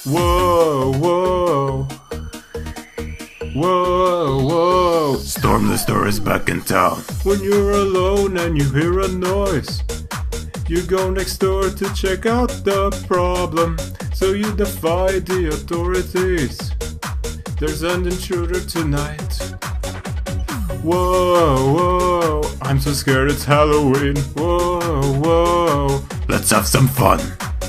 Whoa, whoa. Whoa, whoa. Storm the store is back in town. When you're alone and you hear a noise, you go next door to check out the problem. So you defy the authorities. There's an intruder tonight. Whoa, whoa. I'm so scared it's Halloween. Whoa, whoa. Let's have some fun.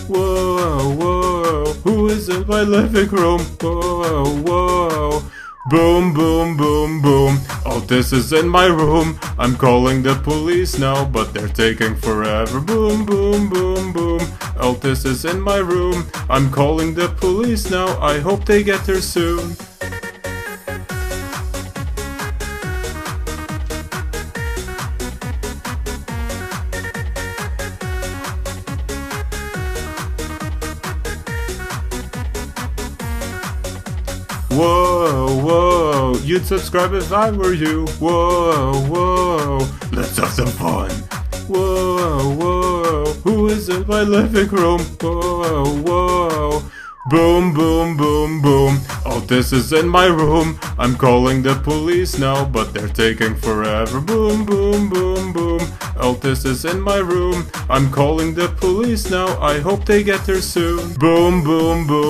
Whoa, whoa. Who is in my living room? Whoa, whoa. Boom, boom, boom, boom. All this is in my room. I'm calling the police now, but they're taking forever. Boom, boom, boom, boom. All this is in my room. I'm calling the police now. I hope they get here soon. Whoa, whoa, you'd subscribe if I were you. Whoa, whoa, let's have some fun. Whoa, whoa, who is in my living room? Whoa, whoa, boom, boom, boom, boom. All this is in my room. I'm calling the police now, but they're taking forever. Boom, boom, boom, boom. All this is in my room. I'm calling the police now. I hope they get here soon. Boom, boom, boom.